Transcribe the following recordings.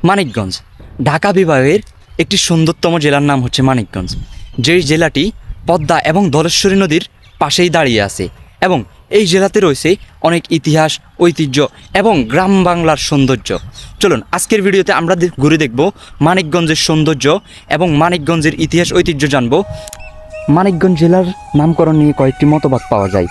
মানিকগঞ্জ ঢাকা বিভাগের একটি সুন্দরতম জেলার নাম হচ্ছে মানিকগঞ্জ, যেই জেলাটি পদ্মা এবং ধলেশ্বরী নদীর পাশেই দাঁড়িয়ে আছে এবং এই জেলাতে রয়েছে অনেক ইতিহাস, ঐতিহ্য এবং গ্রাম বাংলার সৌন্দর্য। চলুন আজকের ভিডিওতে আমরা ঘুরে দেখব মানিকগঞ্জের সৌন্দর্য এবং মানিকগঞ্জের ইতিহাস, ঐতিহ্য জানব। মানিকগঞ্জ জেলার নামকরণ নিয়ে কয়েকটি মতবাদ পাওয়া যায়।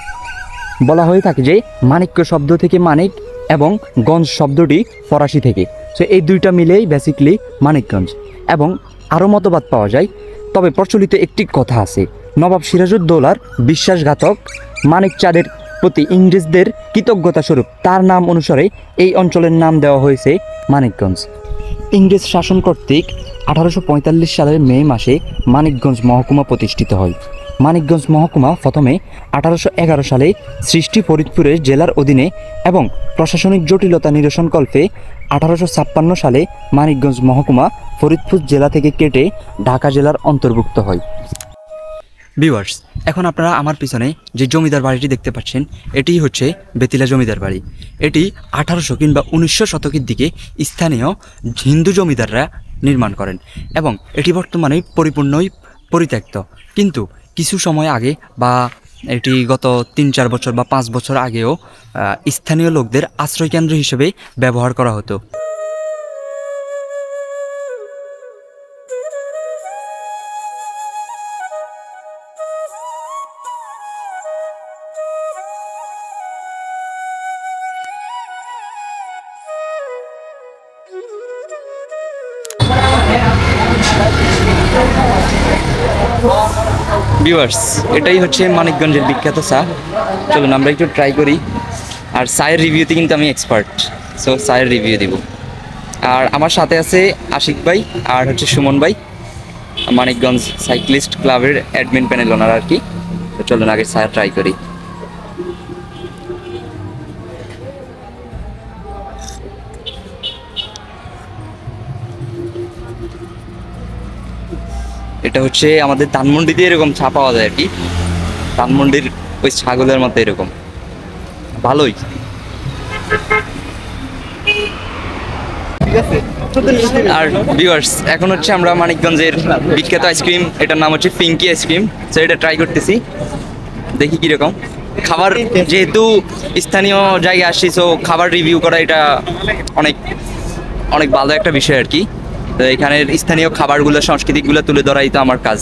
বলা হয়ে থাকে যে মানিক্য শব্দ থেকে মানিক এবং গঞ্জ শব্দটি ফরাসি থেকে, সো এই দুইটা মিলেই বেসিকলি মানিকগঞ্জ। এবং আরও মতবাদ পাওয়া যায়, তবে প্রচলিত একটি কথা আছে, নবাব সিরাজউদ্দৌলার বিশ্বাসঘাতক মানিক চাঁদের প্রতি ইংরেজদের কৃতজ্ঞতা স্বরূপ তার নাম অনুসারে এই অঞ্চলের নাম দেওয়া হয়েছে মানিকগঞ্জ। ইংরেজ শাসন কর্তৃক 1845 সালের মে মাসে মানিকগঞ্জ মহকুমা প্রতিষ্ঠিত হয়। মানিকগঞ্জ মহকুমা প্রথমে 1811 সালে সৃষ্টি ফরিদপুরের জেলার অধীনে এবং প্রশাসনিক জটিলতা নিরসনকল্পে 1856 সালে মানিকগঞ্জ মহকুমা ফরিদপুর জেলা থেকে কেটে ঢাকা জেলার অন্তর্ভুক্ত হয়। ভিউয়ার্স, এখন আপনারা আমার পিছনে যে জমিদার বাড়িটি দেখতে পাচ্ছেন, এটি হচ্ছে বেতিলা জমিদার বাড়ি। এটি 1800 কিংবা 1900 শতকের দিকে স্থানীয় হিন্দু জমিদাররা নির্মাণ করেন এবং এটি বর্তমানে পরিপূর্ণই পরিত্যক্ত। কিন্তু কিছু সময় আগে বা এটি গত 3-4 বছর বা 5 বছর আগেও স্থানীয় লোকদের আশ্রয়কেন্দ্র হিসেবে ব্যবহার করা হতো। ভিউয়ার্স, এটাই হচ্ছে মানিকগঞ্জের বিখ্যাত চা। চলুন আমরা একটু ট্রাই করি। আর চায়ের রিভিউতে কিন্তু আমি এক্সপার্ট, সো চায়ের রিভিউ দিব। আর আমার সাথে আছে আশিক ভাই আর হচ্ছে সুমন ভাই, মানিকগঞ্জ সাইক্লিস্ট ক্লাবের অ্যাডমিন প্যানেল ওনার আর কি। তো চলুন আগে চা ট্রাই করি। এটা হচ্ছে আমাদের ধানমন্ডিতে এরকম চা পাওয়া যায় আর কি, ধানমন্ডির ওই ছাগলের মতো এরকম, ভালোই। আর ভিউয়ার্স, এখন হচ্ছে আমরা মানিকগঞ্জের বিখ্যাত আইসক্রিম, এটার নাম হচ্ছে পিঙ্কি আইসক্রিম, সো এটা ট্রাই করতেছি, দেখি কীরকম। খাবার যেহেতু স্থানীয় জায়গায় আসছি, সো খাবার রিভিউ করা এটা অনেক অনেক ভালো একটা বিষয় আর কি। তো এখানের স্থানীয় খাবারগুলো, সংস্কৃতিগুলো তুলে ধরাই তো আমার কাজ,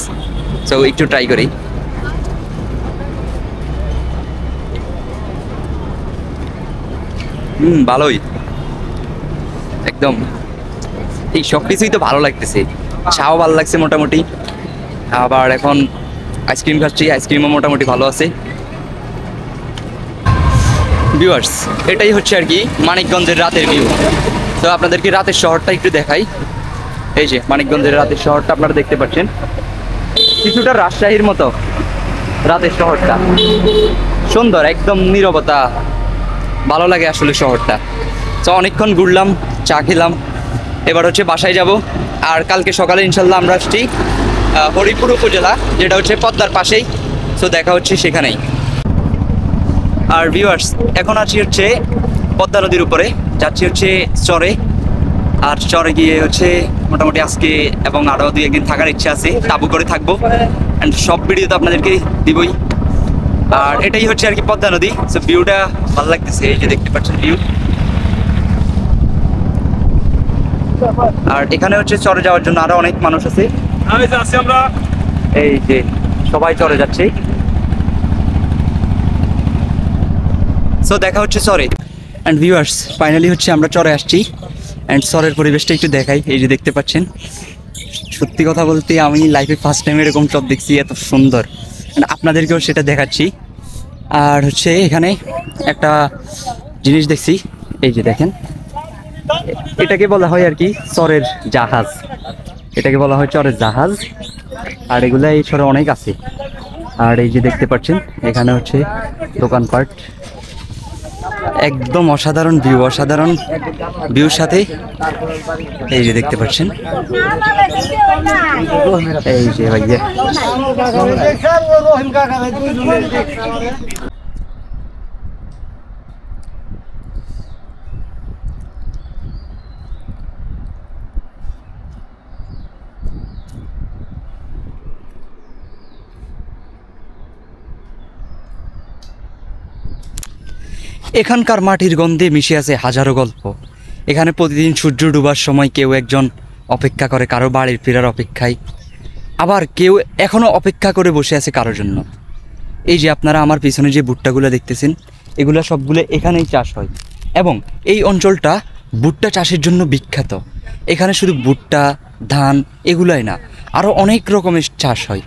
সো একটু ট্রাই করি। ভালোই, একদম এই সব কিছুই তো ভালো লাগতেছে, চাও ভালো লাগছে মোটামুটি। আবার এখন আইসক্রিম খাচ্ছি, আইসক্রিমও মোটামুটি ভালো আছে। ভিউয়ার্স, এটাই হচ্ছে আর কি মানিকগঞ্জের রাতের ভিউ। তো আপনাদেরকে রাতের শহরটা একটু দেখাই। এই যে মানিকগঞ্জের রাতের শহরটা আপনারা দেখতে পাচ্ছেন, কিছুটা রাজশাহীর মতো রাতের শহরটা, সুন্দর, একদম নীরবতা, ভালো লাগে আসলে শহরটা। তো অনেকক্ষণ ঘুরলাম, চা খেলাম, এবার হচ্ছে বাসায় যাব। আর কালকে সকালে ইনশাল্লাহ আমরা আসছি হরিপুর উপজেলা, যেটা হচ্ছে পদ্মার পাশেই, সো দেখা হচ্ছে সেখানেই। আর ভিউয়ার্স, এখন আছি হচ্ছে পদ্মা নদীর উপরে, যাচ্ছি হচ্ছে চরে। আর চরে গিয়ে হচ্ছে মোটামুটি আজকে এবং আরও 2-1 দিন থাকার ইচ্ছা আছে, তাবু করে থাকবো, অ্যান্ড সব ভিডিও তো আপনাদেরকে দিবই। আর এটাই হচ্ছে আর কি পদ্মা নদী, সো ভিউটা ভালো লাগতেছে, এই যে দেখতে পাচ্ছেন ভিউ। আর এখানে হচ্ছে চরে যাওয়ার জন্য আরো অনেক মানুষ আছে, আমরা এই যে সবাই চরে যাচ্ছে। সো দেখা হচ্ছে চরে। অ্যান্ড ভিউয়ার্স, ফাইনালি হচ্ছে আমরা চরে আসছি, অ্যান্ড চরের পরিবেশটা একটু দেখাই। এই যে দেখতে পাচ্ছেন, সত্যি কথা বলতে আমি লাইফে ফার্স্ট টাইম এরকম চর দেখছি, এত সুন্দর, আপনাদেরকেও সেটা দেখাচ্ছি। আর হচ্ছে এখানে একটা জিনিস দেখছি, এই যে দেখেন, এটাকে বলা হয় আর কি চরের জাহাজ, এটাকে বলা হয় চরের জাহাজ। আর এগুলা এই চরে অনেক আছে। আর এই যে দেখতে পাচ্ছেন, এখানে হচ্ছে দোকানপাট, একদম অসাধারণ ভিউ, অসাধারণ ভিউর সাথে এই যে দেখতে পাচ্ছেন, এই যে ভাইয়া এখানকার মাটির গন্ধে মিশে আছে হাজারো গল্প। এখানে প্রতিদিন সূর্য ডুবার সময় কেউ একজন অপেক্ষা করে কারো বাড়ির ফেরার অপেক্ষায়, আবার কেউ এখনও অপেক্ষা করে বসে আছে কারোর জন্য। এই যে আপনারা আমার পিছনে যে ভুট্টাগুলো দেখতেছেন, এগুলো সবগুলো এখানেই চাষ হয় এবং এই অঞ্চলটা ভুট্টা চাষের জন্য বিখ্যাত। এখানে শুধু ভুট্টা, ধান এগুলাই না, আরও অনেক রকমের চাষ হয়।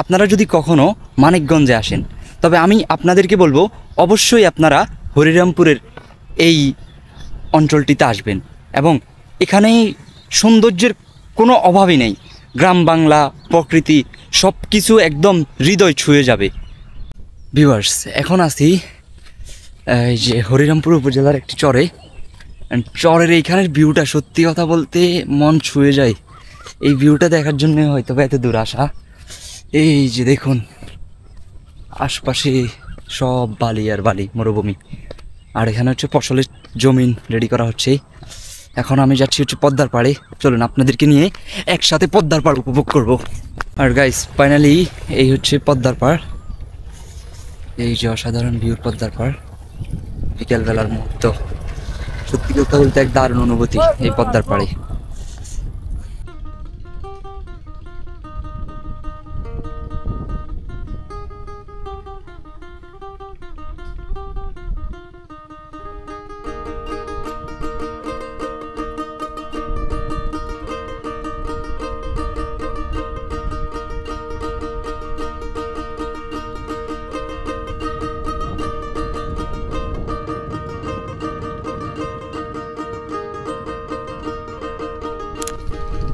আপনারা যদি কখনও মানিকগঞ্জে আসেন, তবে আমি আপনাদেরকে বলবো অবশ্যই আপনারা হরিরামপুরের এই অঞ্চলটিতে আসবেন এবং এখানেই সৌন্দর্যের কোনো অভাবই নেই। গ্রাম বাংলা, প্রকৃতি সব কিছু একদম হৃদয় ছুঁয়ে যাবে। ভিউয়ার্স, এখন আছি এই যে হরিরামপুর উপজেলার একটি চরে। চরের এইখানের ভিউটা সত্যি কথা বলতে মন ছুঁয়ে যায়। এই ভিউটা দেখার জন্য হয়তো এত দূর আসা। এই যে দেখুন, আশপাশে সব বালি আর বালি, মরুভূমি। আর এখানে হচ্ছে ফসলের জমিন রেডি করা হচ্ছে। এখন আমি যাচ্ছি হচ্ছে পদ্মার পাড়ে। চলুন আপনাদেরকে নিয়ে একসাথে পদ্মার পাড় উপভোগ করব। আর গাইস, ফাইনালি এই হচ্ছে পদ্মার পাড়। এই যে অসাধারণ ভিউর পদ্মার পাড়, বিকেলবেলার মুহূর্ত। সত্যি কথা বলতে এক দারুণ অনুভূতি এই পদ্মার পাড়ে।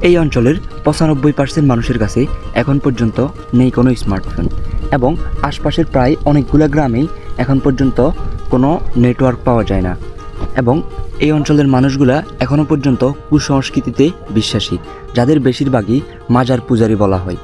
এই অঞ্চলের 95% মানুষের কাছে এখন পর্যন্ত নেই কোনো স্মার্টফোন এবং আশপাশের প্রায় অনেকগুলো গ্রামেই এখন পর্যন্ত কোনো নেটওয়ার্ক পাওয়া যায় না। এবং এই অঞ্চলের মানুষগুলা এখনও পর্যন্ত কুসংস্কৃতিতে বিশ্বাসী, যাদের বেশিরভাগই মাজার পূজারী বলা হয়।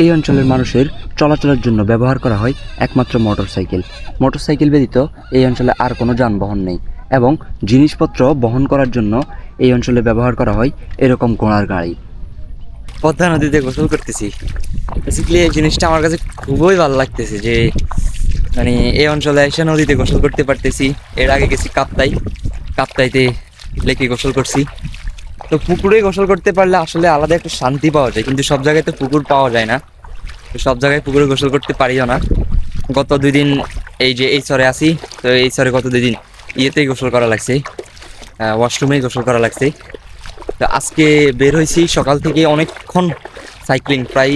এই অঞ্চলের মানুষের চলাচলের জন্য ব্যবহার করা হয় একমাত্র মোটরসাইকেল। মোটরসাইকেল ব্যতীত এই অঞ্চলে আর কোনো যানবাহন নেই এবং জিনিসপত্র বহন করার জন্য এই অঞ্চলে ব্যবহার করা হয় এরকম ঘোড়ার গাড়ি। পদ্মা নদীতে গোসল করতেছি। বেসিক্যালি এই জিনিসটা আমার কাছে খুবই ভালো লাগতেছে যে মানে এই অঞ্চলে এসে নদীতে গোসল করতে পারতেছি। এর আগে গেছি কাপ্তাইতে লেকে গোসল করছি। তো পুকুরে গোসল করতে পারলে আসলে আলাদা একটু শান্তি পাওয়া যায়, কিন্তু সব জায়গায় তো পুকুর পাওয়া যায় না। তো সব জায়গায় পুকুরে গোসল করতে পারিও না। গত 2 দিন এই যে এই চরে আসি, তো এই চরে গত 2 দিন ইয়েতেই গোসল করা লাগছে, ওয়াশরুমেই গোসল করা লাগছে। তো আজকে বের হয়েছি সকাল থেকে, অনেকক্ষণ সাইক্লিং, প্রায়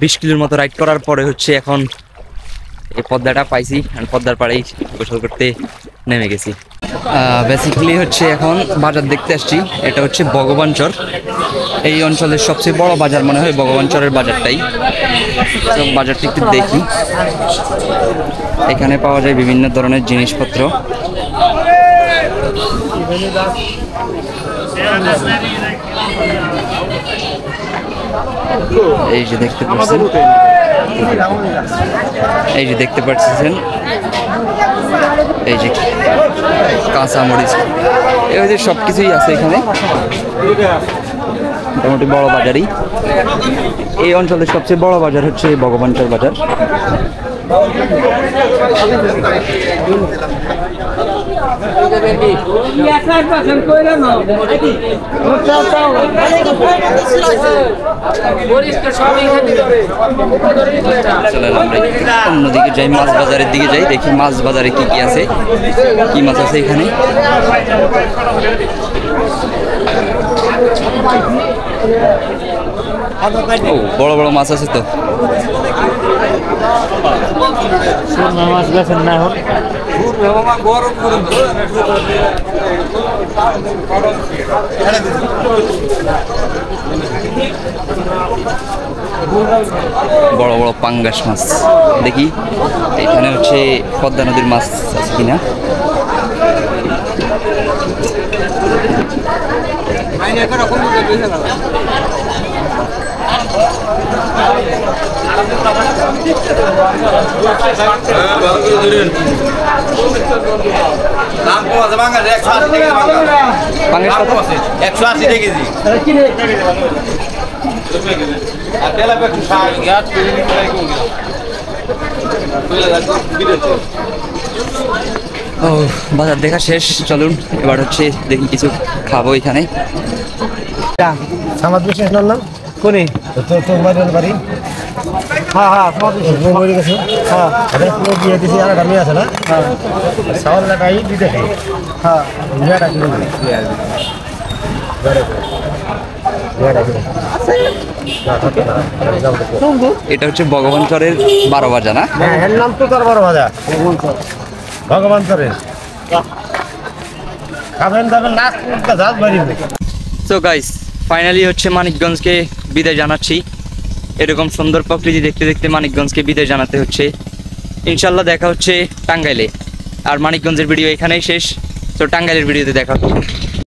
20 কিলোর মতো রাইড করার পরে হচ্ছে এখন এই পদ্মাটা পাইছি, পদ্মার পাড়েই গোসল করতে নেমে গেছি। বেসিক্যালি হচ্ছে এখন বাজার দেখতে আসছি। এটা হচ্ছে ভগবানচর, এই অঞ্চলের সবচেয়ে বড় বাজার মনে হয় ভগবানচরের বাজারটাই। বাজারটা একটু দেখি। এখানে পাওয়া যায় বিভিন্ন ধরনের জিনিসপত্র। এই যে দেখতে পাচ্ছেন, এই যে কাঁচা মরিচ, এই যে সব কিছুই আছে এখানে। মোটামুটি বড় বাজারই। এই অঞ্চলের সবচেয়ে বড় বাজার হচ্ছে ভগবানচর বাজার। অন্যদিকে যাই, মাছ বাজারের দিকে যাই, দেখি মাছ বাজারে কি কি আছে, কি মাছ আছে এখানে। ও বড় বড় মাছ আছে তো। মাছ বেছেন না এখন বড় বড় পাঙ্গাস মাছ দেখি এখানে হচ্ছে পদ্মা নদীর মাছ আছে কিনা। পাঙ্গাস কত? 180 টাকা কেজি। ও বাজার দেখা শেষ, চলুন এবার হচ্ছে দেখি কিছু খাবো এখানে। সামাদ বেশি আসলাম না কোনে তোর বাড়ি হ্যাঁ হ্যাঁ মরে গেছে হ্যাঁ দিয়ে দিছি আর আমি আছে না হ্যাঁ চাউল লাগাই দিতে হ্যাঁ বিয়াটা কিলো এটা হচ্ছে ভগবানচরের 12 ভাজা না? হ্যাঁ এর নাম তো তোর 12 ভাজা ভগবান চরের খাবেন দাবেন না জাত বাড়ি। সো গাইস ফাইনালি হচ্ছে মানিকগঞ্জকে বিদায় জানাচ্ছি। এরকম সুন্দর প্রকৃতি দেখতে দেখতে মানিকগঞ্জকে বিদায় জানাতে হচ্ছে। ইনশাল্লাহ দেখা হচ্ছে টাঙ্গাইলে। আর মানিকগঞ্জের ভিডিও এখানেই শেষ। তো টাঙ্গাইলের ভিডিওতে দেখা হচ্ছে।